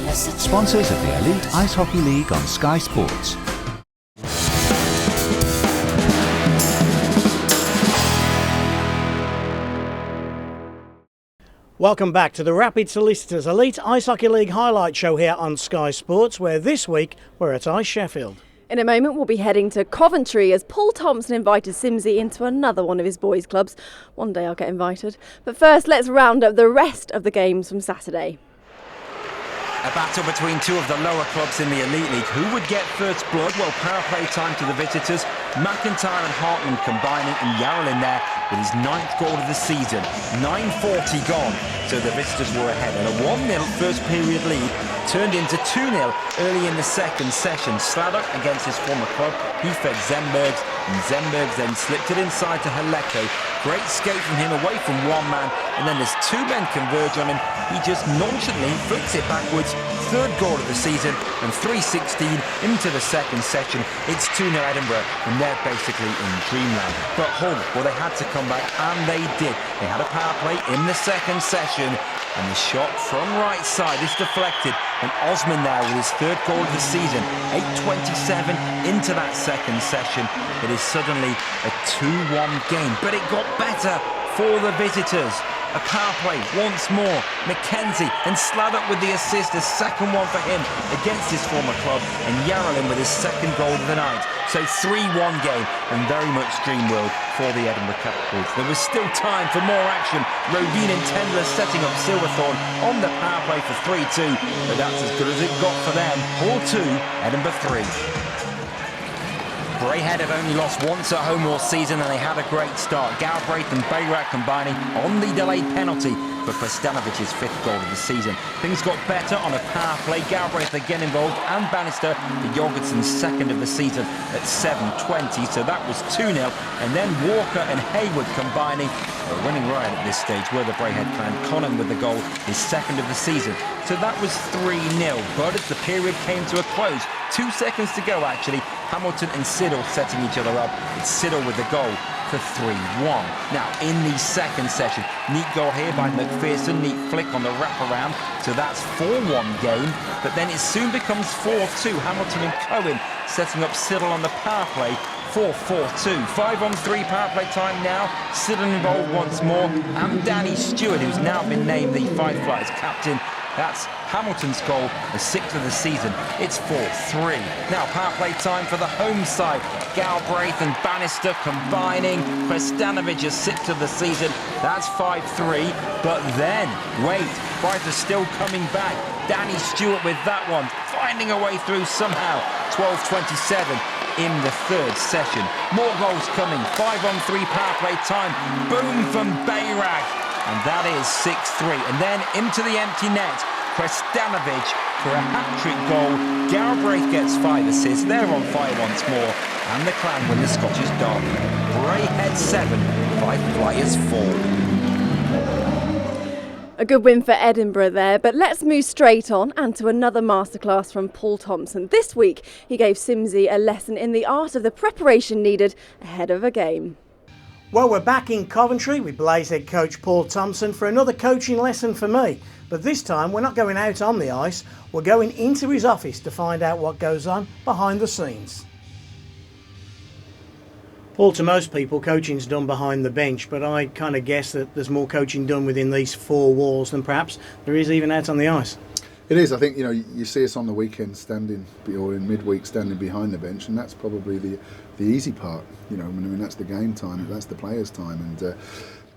Sponsors of the Elite Ice Hockey League on Sky Sports. Welcome back to the Rapid Solicitors Elite Ice Hockey League highlight show here on Sky Sports, where this week we're at Ice Sheffield. In a moment we'll be heading to Coventry as Paul Thompson invited Simsy into another one of his boys' clubs. One day I'll get invited. But first let's round up the rest of the games from Saturday. A battle between two of the lower clubs in the Elite League. Who would get first blood? Well, power play time to the visitors. McIntyre and Hartman combining, and Yarrell in there with his 9th goal of the season. 9:40 gone, so the visitors were ahead. And a 1-0 first period lead turned into 2-0 early in the second session. Sladder against his former club. He fed Zembergs, and Zembergs then slipped it inside to Haleko. Great skate from him away from one man, and then as two men converge on him, he just nonchalantly flicks it backwards. 3rd goal of the season, and 3:16 into the second session. It's 2-0 Edinburgh, and they're basically in dreamland. But Hull, well, they had to come back, and they did. They had a power play in the second session, and the shot from right side is deflected, and Osman there with his 3rd goal of the season. 8:27 into that second session. It is suddenly a 2-1 game, but it got better for the visitors. A power play once more. Mackenzie and Sladder with the assist, a second one for him against his former club, and Yarrell with his 2nd goal of the night. So 3-1 game, and very much dream world for the Edinburgh Capitals. There was still time for more action. Rodin and Tendler setting up Silverthorne on the power play for 3-2, but that's as good as it got for them. Hull 2, Edinburgh 3. Braehead have only lost once at home all season, and they had a great start. Galbraith and Bayrak combining on the delayed penalty for Krestanovic's 5th goal of the season. Things got better on a power play. Galbraith again involved, and Bannister for Jorgensen's 2nd of the season at 7:20, so that was 2-0. And then Walker and Hayward combining. They're winning right at this stage were the Braehead clan. Conham with the goal, his 2nd of the season. So that was 3-0. But as the period came to a close, 2 seconds to go actually, Hamilton and Siddle setting each other up. It's Siddle with the goal for 3-1. Now in the second session, neat goal here by McPherson, neat flick on the wraparound, so that's 4-1 game, but then it soon becomes 4-2. Hamilton and Cohen setting up Siddle on the power play for 4-2. 5-on-3 power play time now. Siddle involved once more, and Danny Stewart, who's now been named the Five Flyers captain. That's Hamilton's goal, the 6th of the season. It's 4-3. Now power play time for the home side. Galbraith and Bannister combining. Krestanovic is 6th of the season. That's 5-3. But then, wait, Bright are still coming back. Danny Stewart with that one, finding a way through somehow. 12:27 in the 3rd session. More goals coming. 5-on-3 power play time. Boom from Bayrak. And that is 6-3. And then into the empty net. Krestanovic for a hat-trick goal. Galbraith gets 5 assists. They're on fire once more. And the Clan win the Scottish Derby. Braehead 7, Five Flyers 4. A good win for Edinburgh there, but let's move straight on and to another masterclass from Paul Thompson. This week he gave Simsy a lesson in the art of the preparation needed ahead of a game. Well, we're back in Coventry with Blaze head coach Paul Thompson for another coaching lesson for me. But this time we're not going out on the ice, we're going into his office to find out what goes on behind the scenes. Paul, to most people coaching's done behind the bench, but I kind of guess that there's more coaching done within these 4 walls than perhaps there is even out on the ice. It is. I think, you see us on the weekend standing, or in midweek standing behind the bench, and that's probably the easy part. I mean, that's the game time, that's the players' time, and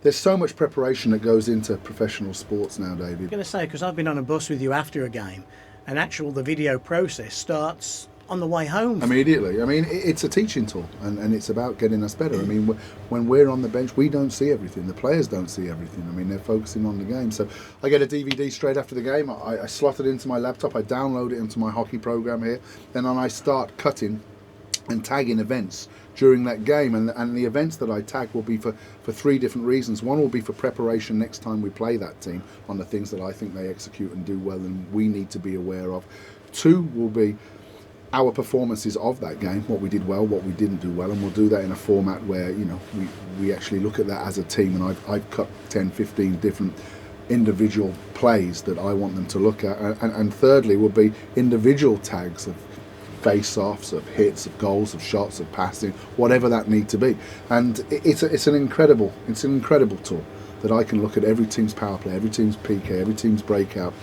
there's so much preparation that goes into professional sports now, David. I'm going to say, because I've been on a bus with you after a game, and the video process starts on the way home. Immediately. I mean, it's a teaching tool, and it's about getting us better. I mean, when we're on the bench, we don't see everything. The players don't see everything. I mean, they're focusing on the game. So I get a DVD straight after the game. I slot it into my laptop. I download it into my hockey program here. Then I start cutting and tagging events during that game, and the events that I tag will be for 3 different reasons. One will be for preparation next time we play that team on the things that I think they execute and do well and we need to be aware of. 2 will be our performances of that game, what we did well, what we didn't do well, and we'll do that in a format where we actually look at that as a team, and I've cut 10, 15 different individual plays that I want them to look at, and thirdly will be individual tags of face-offs, of hits, of goals, of shots, of passing, whatever that need to be. And it's an incredible tool that I can look at every team's power play, every team's PK, every team's breakout,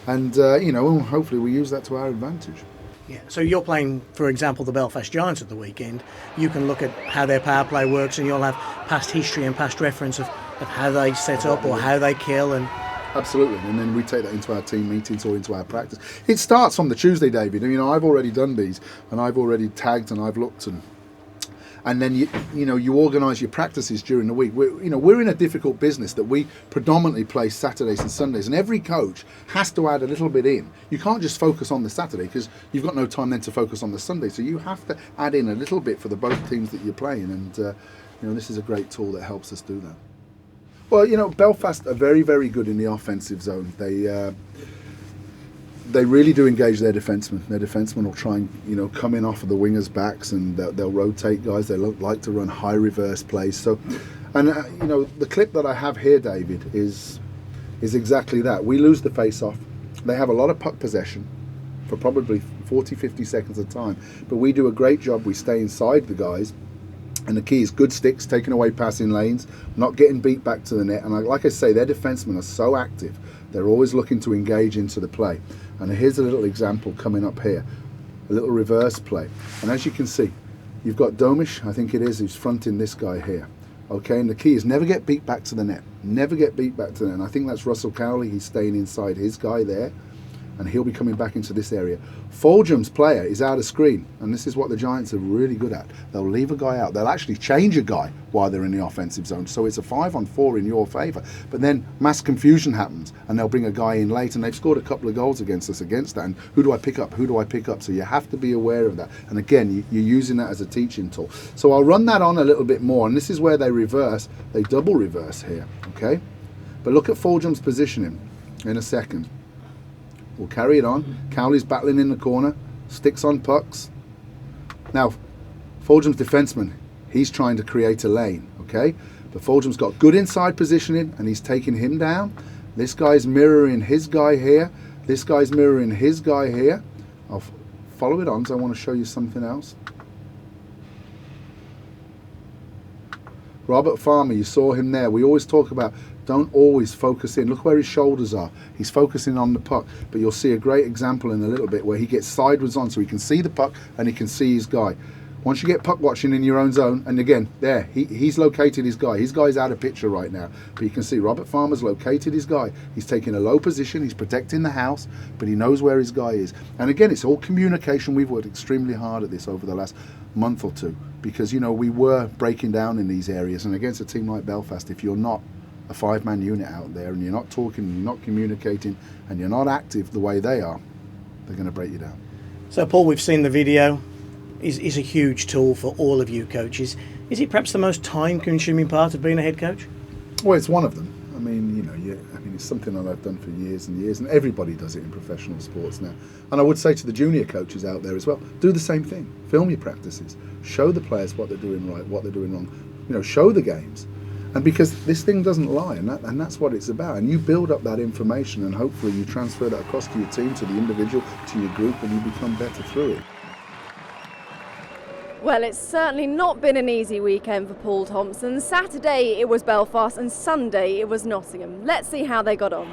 and hopefully we use that to our advantage. Yeah. So you're playing, for example, the Belfast Giants at the weekend. You can look at how their power play works, and you'll have past history and past reference of how they set up or how they kill. And absolutely, and then we take that into our team meetings or into our practice. It starts from the Tuesday, David. I've already done these, and I've already tagged, and I've looked, and then you organise your practices during the week. We're in a difficult business that we predominantly play Saturdays and Sundays, and every coach has to add a little bit in. You can't just focus on the Saturday because you've got no time then to focus on the Sunday. So you have to add in a little bit for the both teams that you're playing, and this is a great tool that helps us do that. Well, Belfast are very, very good in the offensive zone. They really do engage their defensemen. Their defensemen will try and come in off of the wingers' backs, and they'll rotate guys. They like to run high reverse plays. So, and the clip that I have here, David, is exactly that. We lose the face-off. They have a lot of puck possession for probably 40-50 seconds at a time, but we do a great job. We stay inside the guys. And the key is good sticks, taking away passing lanes, not getting beat back to the net. And like I say, their defensemen are so active. They're always looking to engage into the play. And here's a little example coming up here, a little reverse play. And as you can see, you've got Domish, I think it is, who's fronting this guy here. Okay, and the key is never get beat back to the net. Never get beat back to the net. And I think that's Russell Cowley. He's staying inside his guy there, and he'll be coming back into this area. Fulgham's player is out of screen, and this is what the Giants are really good at. They'll leave a guy out. They'll actually change a guy while they're in the offensive zone, so it's a 5-on-4 in your favour. But then mass confusion happens, and they'll bring a guy in late, and they've scored a couple of goals against us against that. And who do I pick up? Who do I pick up? So you have to be aware of that. And again, you're using that as a teaching tool. So I'll run that on a little bit more, and this is where they reverse. They double reverse here, okay? But look at Fulgham's positioning in a second. We'll carry it on. Cowley's battling in the corner, sticks on pucks. Now, Fulgham's defenseman, he's trying to create a lane, okay? But Fulgham's got good inside positioning, and he's taking him down. This guy's mirroring his guy here. This guy's mirroring his guy here. I'll follow it on, so I want to show you something else. Robert Farmer, you saw him there. We always talk about don't always focus in. Look where his shoulders are. He's focusing on the puck, but you'll see a great example in a little bit where he gets sideways on so he can see the puck and he can see his guy. Once you get puck watching in your own zone, and again, there, he's located his guy. His guy's out of picture right now, but you can see Robert Farmer's located his guy. He's taking a low position, he's protecting the house, but he knows where his guy is. And again, it's all communication. We've worked extremely hard at this over the last month or two because, we were breaking down in these areas. And against a team like Belfast, if you're not a 5-man unit out there and you're not talking, you're not communicating, and you're not active the way they are, they're going to break you down. So, Paul, we've seen the video. Is a huge tool for all of you coaches. Is it perhaps the most time-consuming part of being a head coach? Well, it's one of them. I mean, it's something that I've done for years and years, and everybody does it in professional sports now. And I would say to the junior coaches out there as well, do the same thing. Film your practices. Show the players what they're doing right, what they're doing wrong. Show the games. And because this thing doesn't lie, and that's what it's about. And you build up that information, and hopefully you transfer that across to your team, to the individual, to your group, and you become better through it. Well, it's certainly not been an easy weekend for Paul Thompson. Saturday it was Belfast and Sunday it was Nottingham. Let's see how they got on.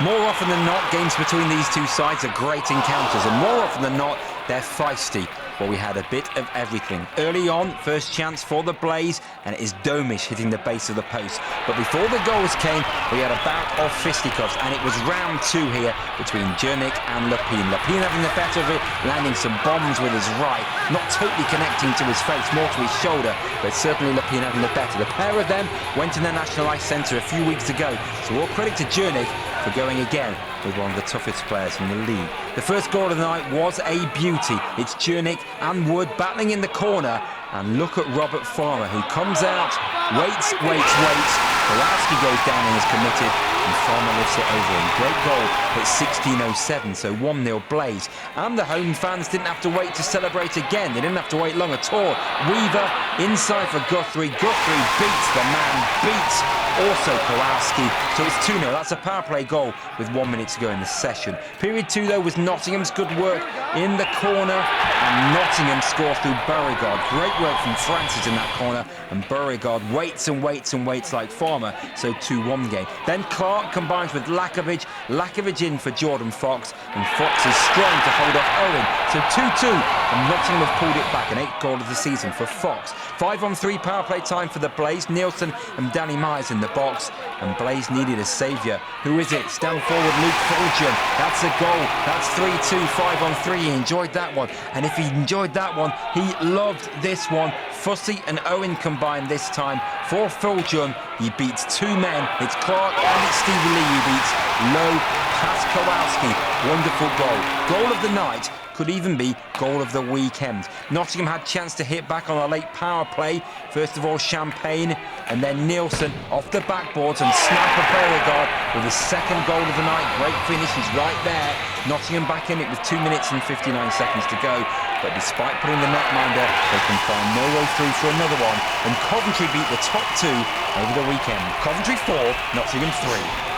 More often than not, games between these two sides are great encounters, and more often than not, they're feisty. Well, we had a bit of everything. Early on, first chance for the Blaze, and it is Domish hitting the base of the post. But before the goals came, we had a bout of fisticuffs, and it was round 2 here between Jernick and Lapine. Lapine having the better of it, landing some bombs with his right, not totally connecting to his face, more to his shoulder, but certainly Lapine having the better. The pair of them went in the National Ice Centre a few weeks ago, so all credit to Jernick for going again with one of the toughest players in the league. The first goal of the night was a beauty. It's Jernick and Wood battling in the corner, and look at Robert Farmer, who comes out, waits. Kowalski goes down and is committed, and Farmer lifts it over him. Great goal at 16:07, so 1-0 Blaze. And the home fans didn't have to wait to celebrate again. They didn't have to wait long at all. Weaver inside for Guthrie. Guthrie beats the man, beats also Kowalski. So it's 2-0. That's a power play goal with 1 minute to go in the session. Period 2, though, was Nottingham's good work in the corner, and Nottingham score through Beauregard. Great work from Francis in that corner, and Beauregard waits and waits and waits like Farmer, so 2-1 game. Then Clark combines with Lakovic. Lakovic in for Jordan Fox, and Fox is strong to hold off Owen. So 2-2, and Nottingham have pulled it back, an 8th goal of the season for Fox. 5-on-3 power play time for the Blaze. Nielsen and Danny Myers in the box, and Blaze needed a saviour. Who is it? Stand forward, Luke Fulgen. That's a goal. That's 3-2, 5-on-3. He enjoyed that one, and if he enjoyed that one, he loved this one. Fussy and Owen combined this time for Fulgen. He beats 2 men. It's Clark and it's Stevie Lee he beats. Low past Kowalski. Wonderful goal. Goal of the night. Could even be goal of the weekend. Nottingham had chance to hit back on a late power play. First of all, Champagne, and then Nielsen off the backboards and Snapper Beauregard with his 2nd goal of the night. Great finish, he's right there. Nottingham back in it with 2 minutes and 59 seconds to go. But despite putting the netminder, they can find no way through for another one. And Coventry beat the top 2 over the weekend. Coventry 4, Nottingham 3.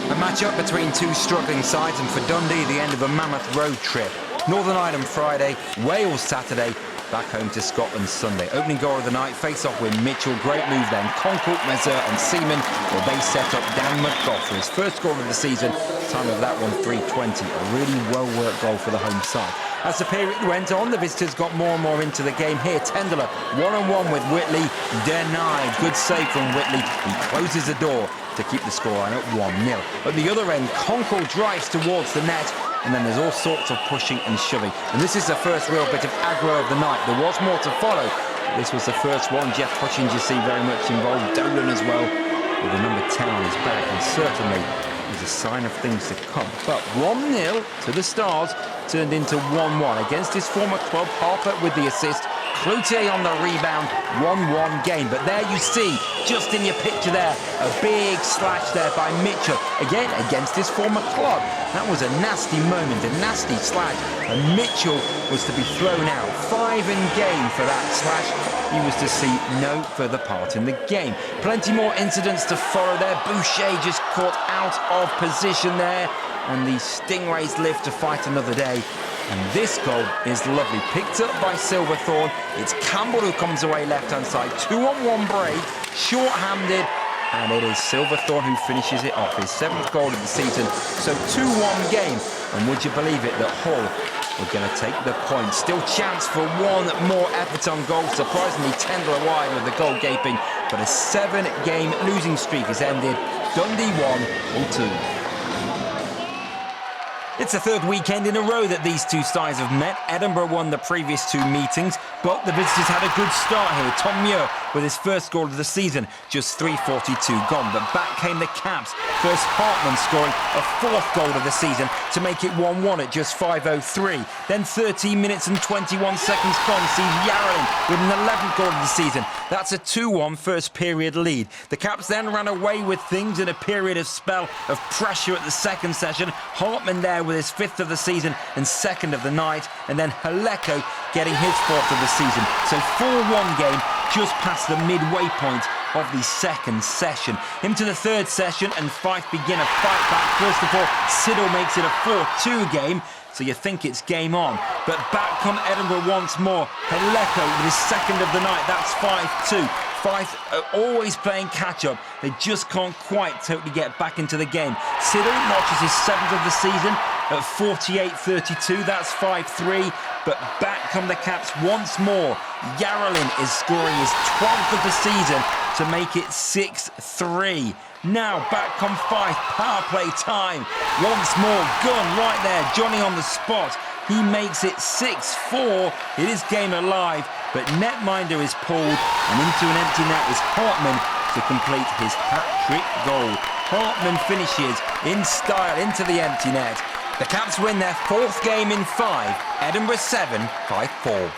A match-up between 2 struggling sides, and for Dundee, the end of a mammoth road trip. Northern Ireland Friday, Wales Saturday, back home to Scotland Sunday. Opening goal of the night, face-off with Mitchell. Great move then. Concourt, Mezer and Seaman, well, they set up Dan McGough for his first goal of the season. Time of that one, 3:20. A really well-worked goal for the home side. As the period went on, the visitors got more and more into the game. Here, Tenderler, one-on-one with Whitley, denied. Good save from Whitley. He closes the door to keep the scoreline at 1-0. At the other end, Concourt drives towards the net, and then there's all sorts of pushing and shoving. And this is the first real bit of aggro of the night. There was more to follow. This was the first one. Jeff Hutchings, you see, very much involved. Dolan as well, with the number 10 on his back, and certainly is a sign of things to come. But 1-0 to the Stars turned into 1-1 against his former club. Harper with the assist, Cloutier on the rebound. 1-1 game. But there you see, just in your picture there, a big slash there by Mitchell, again against his former club. That was a nasty moment, a nasty slash, and Mitchell was to be thrown out. 5 in game for that slash. He was to see no further part in the game. Plenty more incidents to follow there. Boucher just caught out of position there, and the Stingrays live to fight another day. And this goal is lovely. Picked up by Silverthorne. It's Campbell who comes away left-hand side. 2-on-1 break, short-handed, and it is Silverthorne who finishes it off. His 7th goal of the season. So 2-1 game. And would you believe it that Hull were going to take the point? Still chance for one more effort on goal. Surprisingly, Tendler wide with the goal gaping. But a 7-game losing streak has ended. Dundee 1, Hull 2. It's the 3rd weekend in a row that these two sides have met. Edinburgh won the previous 2 meetings, but the visitors had a good start here. Tom Muir with his first goal of the season, just 3:42 gone. But back came the Caps. First Hartman scoring a 4th goal of the season to make it 1-1 at just 5:03. Then 13 minutes and 21 seconds gone sees Yarrowin with an 11th goal of the season. That's a 2-1 first period lead. The Caps then ran away with things in a period of spell of pressure at the second session. Hartman there with his 5th of the season and 2nd of the night, and then Haleko getting his 4th of the season. So 4-1 game just past the midway point of the second session. Into the 3rd session, and Fife begin a fight back. First of all, Siddle makes it a 4-2 game, so you think it's game on. But back come Edinburgh once more. Haleko with his 2nd of the night, that's 5-2. Fife are always playing catch-up. They just can't quite totally get back into the game. Siddle notches his 7th of the season at 48-32. That's 5-3. But back come the Caps once more. Yarrowin is scoring his 12th of the season to make it 6-3. Now back come Fife. Power play time. Once more. Gunn right there. Johnny on the spot. He makes it 6-4. It is game alive. But netminder is pulled, and into an empty net is Hartman to complete his hat-trick goal. Hartman finishes in style into the empty net. The Caps win their 4th game in 5. Edinburgh 7, 5-4.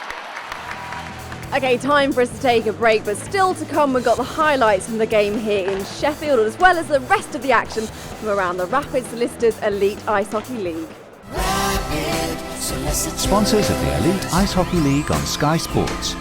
Okay, time for us to take a break, but still to come, we've got the highlights from the game here in Sheffield, as well as the rest of the action from around the Rapid Solicitors Elite Ice Hockey League. Sponsors of the Elite Ice Hockey League on Sky Sports.